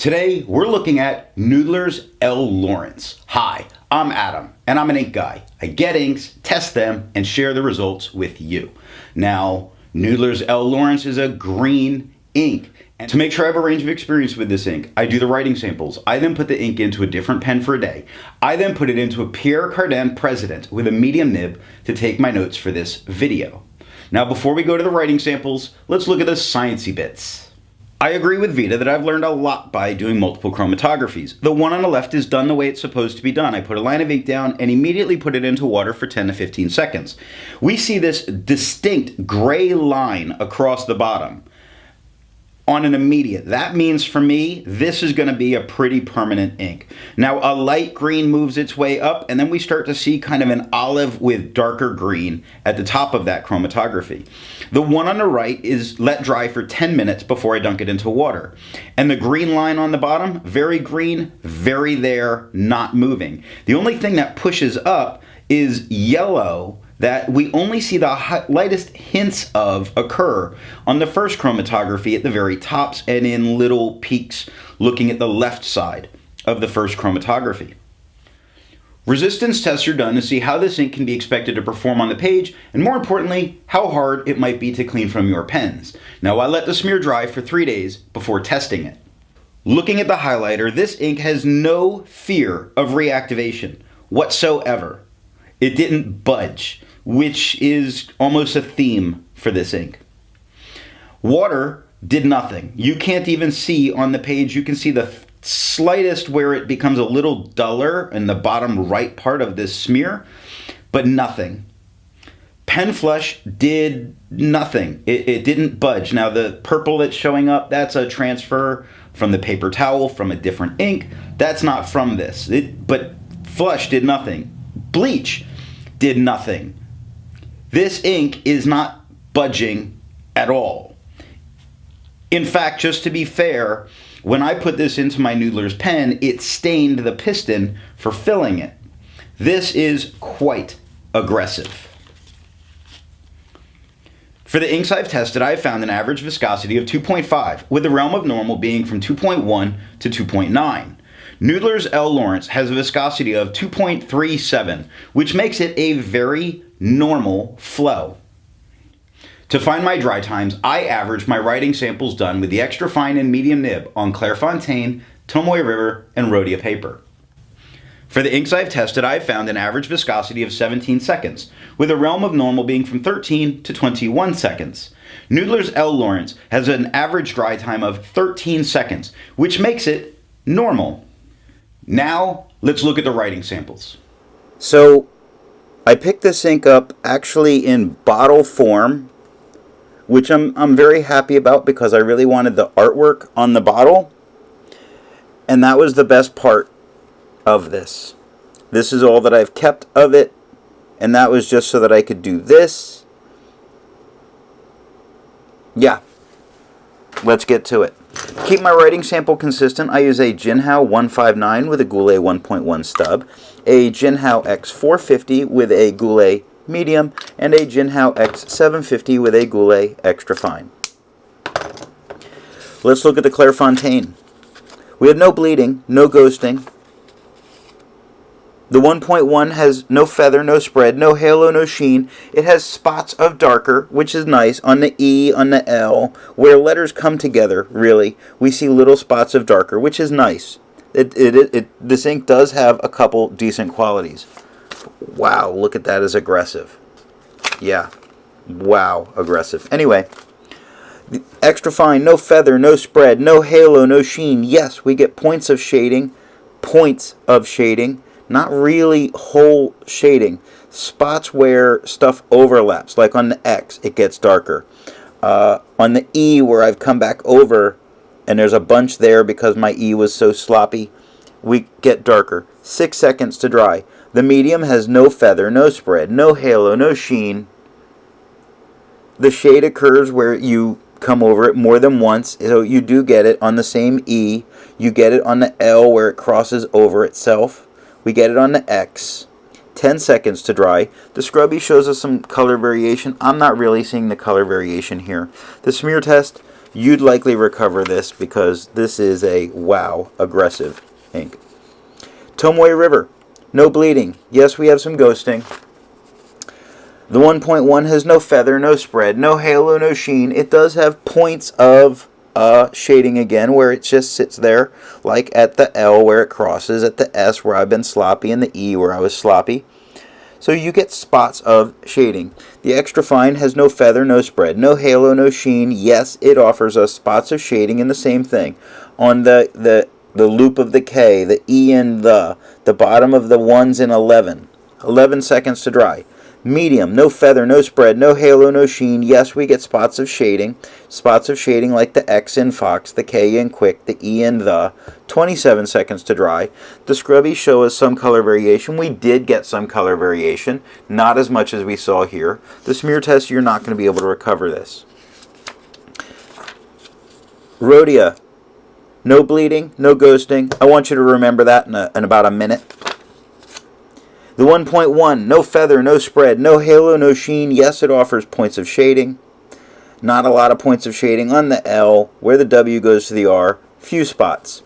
Today, we're looking at Noodler's L. Lawrence. Hi, I'm Adam, and I'm an ink guy. I get inks, test them, and share the results with you. Now, Noodler's L. Lawrence is a green ink. And to make sure I have a range of experience with this ink, I do the writing samples. I then put the ink into a different pen for a day. I then put it into a Pierre Cardin President with a medium nib to take my notes for this video. Now, before we go to the writing samples, let's look at the sciencey bits. I agree with Vita that I've learned a lot by doing multiple chromatographies. The one on the left is done the way it's supposed to be done. I put a line of ink down and immediately put it into water for 10 to 15 seconds. We see this distinct gray line across the bottom on an immediate. That means for me, this is going to be a pretty permanent ink. Now, a light green moves its way up, and then we start to see kind of an olive with darker green at the top of that chromatography. The one on the right is let dry for 10 minutes before I dunk it into water. And the green line on the bottom, very green, very there, not moving. The only thing that pushes up is yellow that we only see the lightest hints of occur on the first chromatography at the very tops and in little peaks looking at the left side of the first chromatography. Resistance tests are done to see how this ink can be expected to perform on the page, and more importantly, how hard it might be to clean from your pens. Now, I let the smear dry for 3 days before testing it. Looking at the highlighter, this ink has no fear of reactivation whatsoever. It didn't budge, which is almost a theme for this ink. Water did nothing. You can't even see on the page, you can see the slightest where it becomes a little duller in the bottom right part of this smear, but nothing. Pen flush did nothing. It didn't budge. Now the purple that's showing up, that's a transfer from the paper towel from a different ink. That's not from this. But flush did nothing. Bleach did nothing. This ink is not budging at all. In fact, just to be fair, when I put this into my Noodler's pen, it stained the piston for filling it. This is quite aggressive. For the inks I've tested, I've found an average viscosity of 2.5, with the realm of normal being from 2.1 to 2.9. Noodler's L. Lawrence has a viscosity of 2.37, which makes it a very normal flow. To find my dry times, I average my writing samples done with the extra fine and medium nib on Clairefontaine, Tomoe River, and Rhodia paper. For the inks I've tested, I've found an average viscosity of 17 seconds, with a realm of normal being from 13 to 21 seconds. Noodler's L. Lawrence has an average dry time of 13 seconds, which makes it normal. Now, let's look at the writing samples. So, I picked this ink up actually in bottle form, which I'm very happy about because I really wanted the artwork on the bottle. And that was the best part of this. This is all that I've kept of it, and that was just so that I could do this. Yeah, let's get to it. Keep my writing sample consistent. I use a Jinhao 159 with a Goulet 1.1 stub, a Jinhao X450 with a Goulet medium, and a Jinhao X750 with a Goulet extra fine. Let's look at the Clairefontaine. We have no bleeding, no ghosting. The 1.1 has no feather, no spread, no halo, no sheen. It has spots of darker, which is nice, on the E, on the L, where letters come together, really. We see little spots of darker, which is nice. This ink does have a couple decent qualities. Wow, look at that as aggressive. Yeah, wow, aggressive. Anyway, extra fine, no feather, no spread, no halo, no sheen. Yes, we get points of shading, not really whole shading. Spots where stuff overlaps, like on the X, it gets darker. On the E, where I've come back over, and there's a bunch there because my E was so sloppy, we get darker. 6 seconds to dry. The medium has no feather, no spread, no halo, no sheen. The shade occurs where you come over it more than once, so you do get it on the same E. You get it on the L where it crosses over itself. We get it on the X. 10 seconds to dry. The scrubby shows us some color variation. I'm not really seeing the color variation here. The smear test you'd likely recover this because this is a, wow, aggressive ink. Tomoe River, no bleeding. Yes, we have some ghosting. The 1.1 has no feather, no spread, no halo, no sheen. It does have points of shading again, where it just sits there, like at the L where it crosses, at the S where I've been sloppy, and the E where I was sloppy. So you get spots of shading. The extra fine has no feather, no spread, no halo, no sheen. Yes, it offers us spots of shading in the same thing. On the loop of the K, the E and the bottom of the 1's in 11. 11 seconds to dry. Medium, no feather, no spread, no halo, no sheen. Yes, we get spots of shading. Spots of shading like the X in Fox, the K in Quick, the E in the. 27 seconds to dry. The scrubbies show us some color variation. We did get some color variation, not as much as we saw here. The smear test, you're not going to be able to recover this. Rhodia, no bleeding, no ghosting. I want you to remember that in about a minute. The 1.1, no feather, no spread, no halo, no sheen. Yes, it offers points of shading. Not a lot of points of shading on the L, where the W goes to the R. Few spots.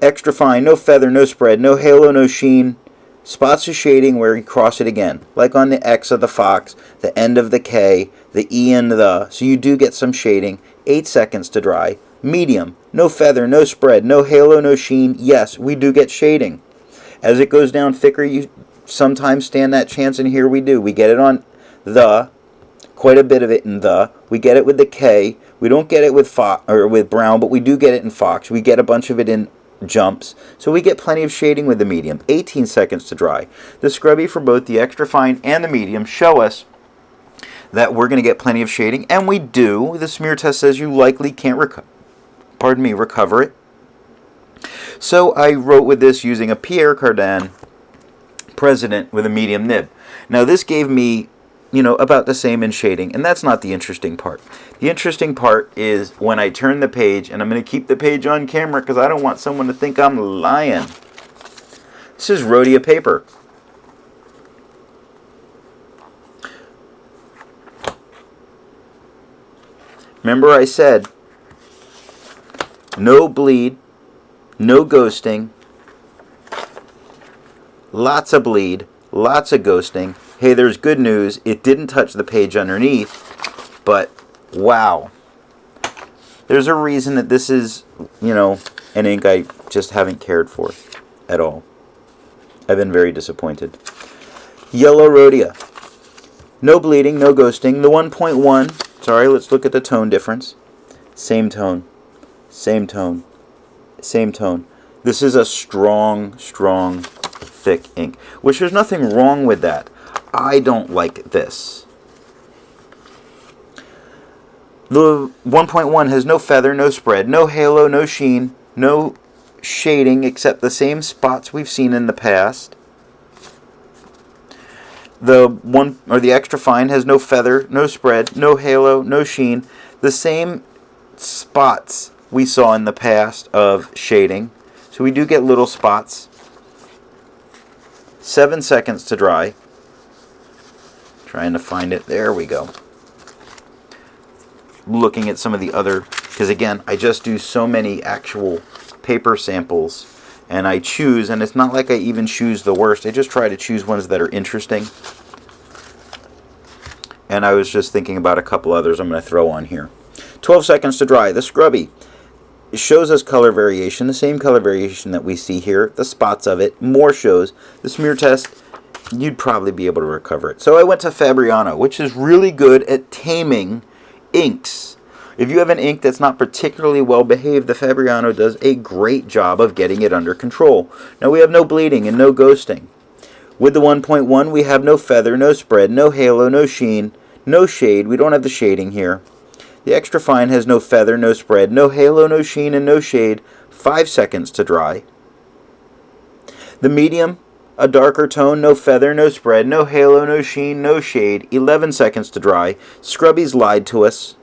Extra fine, no feather, no spread, no halo, no sheen. Spots of shading where you cross it again, like on the X of the Fox, the end of the K, the E and the. So you do get some shading. 8 seconds to dry. Medium, no feather, no spread, no halo, no sheen. Yes, we do get shading. As it goes down thicker, you sometimes stand that chance, and here we do. We get it on the, quite a bit of it in the. We get it with the K. We don't get it with Fox or with Brown, but we do get it in Fox. We get a bunch of it in Jumps. So we get plenty of shading with the medium. 18 seconds to dry. The scrubby for both the extra fine and the medium show us that we're going to get plenty of shading, and we do. The smear test says you likely can't recover it. So I wrote with this using a Pierre Cardin President with a medium nib. Now this gave me, about the same in shading, and that's not the interesting part. The interesting part is when I turn the page, and I'm going to keep the page on camera because I don't want someone to think I'm lying. This is Rhodia paper. Remember I said no bleed, no ghosting, lots of bleed, lots of ghosting. Hey, there's good news. It didn't touch the page underneath, but wow. There's a reason that this is, an ink I just haven't cared for at all. I've been very disappointed. Yellow Rhodia. No bleeding, no ghosting. The 1.1, sorry, let's look at the tone difference. Same tone, same tone, same tone. This is a strong, thick ink, which there's nothing wrong with that. I don't like this. The 1.1 has no feather, no spread, no halo, no sheen, no shading except the same spots we've seen in the past. The extra fine has no feather, no spread, no halo, no sheen. The same spots we saw in the past of shading. So we do get little spots. 7 seconds to dry. Trying to find it. There we go. Looking at some of the other, because again, I just do so many actual paper samples, and I choose, and it's not like I even choose the worst. I just try to choose ones that are interesting. And I was just thinking about a couple others I'm going to throw on here. 12 seconds to dry. The scrubby. It shows us color variation, the same color variation that we see here, the spots of it, more shows. The smear test, you'd probably be able to recover it. So I went to Fabriano, which is really good at taming inks. If you have an ink that's not particularly well behaved, the Fabriano does a great job of getting it under control. Now we have no bleeding and no ghosting. With the 1.1, we have no feather, no spread, no halo, no sheen, no shade. We don't have the shading here. The extra fine has no feather, no spread, no halo, no sheen, and no shade. 5 seconds to dry. The medium, a darker tone, no feather, no spread, no halo, no sheen, no shade. 11 seconds to dry. Scrubbies lied to us.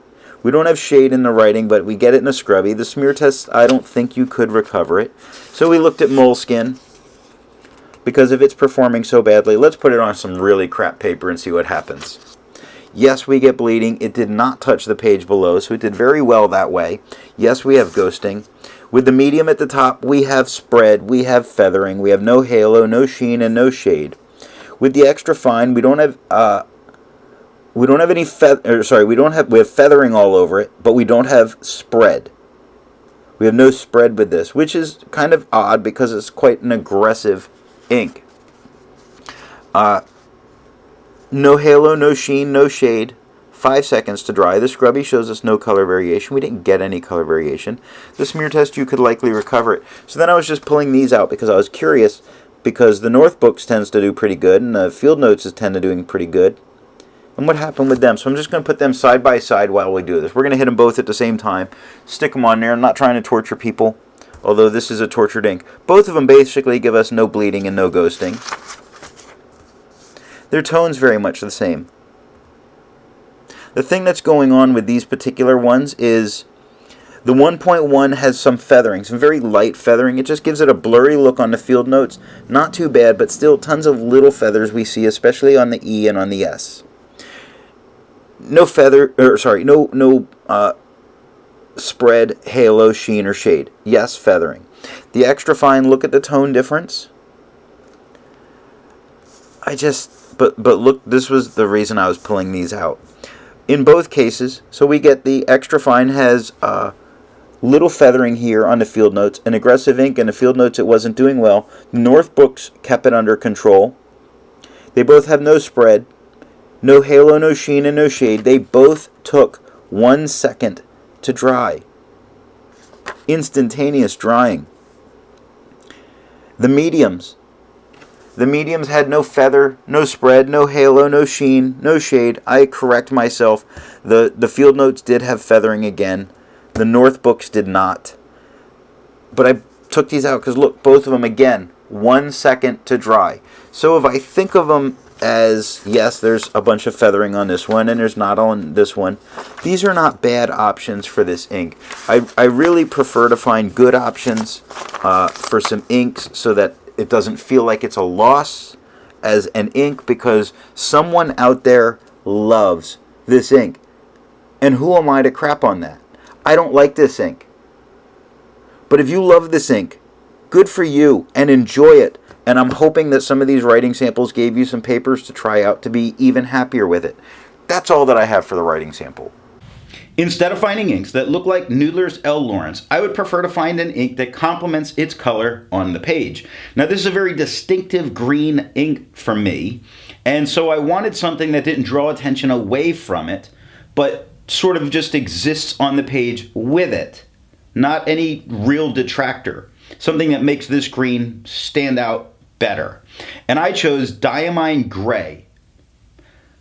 We don't have shade in the writing, but we get it in a scrubby. The smear test, I don't think you could recover it. So we looked at Moleskin. Because if it's performing so badly, let's put it on some really crap paper and see what happens. Yes, we get bleeding. It did not touch the page below, so it did very well that way. Yes, we have ghosting. With the medium at the top, we have spread, we have feathering, we have no halo, no sheen, and no shade. With the extra fine, we have feathering all over it, but we don't have spread. We have no spread with this, which is kind of odd because it's quite an aggressive ink. No halo, no sheen, no shade. 5 seconds to dry. The scrubby shows us no color variation. We didn't get any color variation. The smear test, you could likely recover it. So then I was just pulling these out because I was curious, because the North Books tends to do pretty good and the Field Notes tend to doing pretty good. And what happened with them? So I'm just going to put them side by side while we do this. We're going to hit them both at the same time. Stick them on there. I'm not trying to torture people, although this is a tortured ink. Both of them basically give us no bleeding and no ghosting. Their tone's very much the same. The thing that's going on with these particular ones is the 1.1 has some feathering, some very light feathering. It just gives it a blurry look on the Field Notes. Not too bad, but still tons of little feathers we see, especially on the E and on the S. No spread, halo, sheen, or shade. Yes, feathering. The extra fine, look at the tone difference. But look, this was the reason I was pulling these out. In both cases, so we get the extra fine has little feathering here on the Field Notes. An aggressive ink and the Field Notes, it wasn't doing well. The North Books kept it under control. They both have no spread, no halo, no sheen, and no shade. They both took 1 second to dry. Instantaneous drying. The mediums had no feather, no spread, no halo, no sheen, no shade. I correct myself. The Field Notes did have feathering again. The North Books did not. But I took these out because look, both of them again, 1 second to dry. So if I think of them as, yes, there's a bunch of feathering on this one and there's not on this one, these are not bad options for this ink. I really prefer to find good options for some inks so that it doesn't feel like it's a loss as an ink, because someone out there loves this ink. And who am I to crap on that? I don't like this ink. But if you love this ink, good for you and enjoy it. And I'm hoping that some of these writing samples gave you some papers to try out to be even happier with it. That's all that I have for the writing sample. Instead of finding inks that look like Noodler's L. Lawrence, I would prefer to find an ink that complements its color on the page. Now, this is a very distinctive green ink for me, and so I wanted something that didn't draw attention away from it, but sort of just exists on the page with it. Not any real detractor. Something that makes this green stand out better. And I chose Diamine Grey,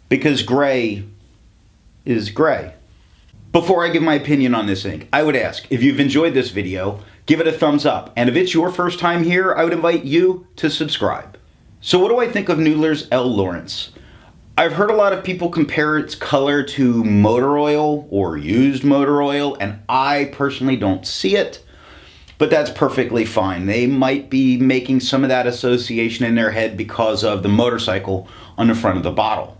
because gray is gray. Before I give my opinion on this ink, I would ask, if you've enjoyed this video, give it a thumbs up. And if it's your first time here, I would invite you to subscribe. So what do I think of Noodler's L. Lawrence? I've heard a lot of people compare its color to motor oil or used motor oil, and I personally don't see it, but that's perfectly fine. They might be making some of that association in their head because of the motorcycle on the front of the bottle.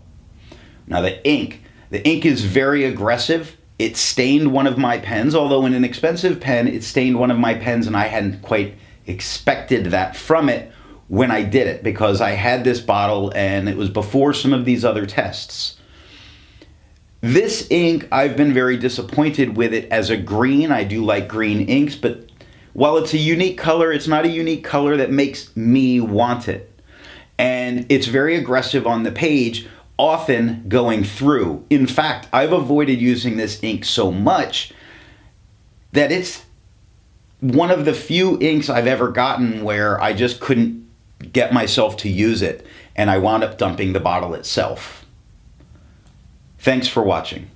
Now the ink is very aggressive. It stained one of my pens, although in an expensive pen, it stained one of my pens, and I hadn't quite expected that from it when I did it, because I had this bottle and it was before some of these other tests. This ink, I've been very disappointed with it as a green. I do like green inks, but while it's a unique color, it's not a unique color that makes me want it. And it's very aggressive on the page, often going through. In fact, I've avoided using this ink so much that it's one of the few inks I've ever gotten where I just couldn't get myself to use it, and I wound up dumping the bottle itself. Thanks for watching.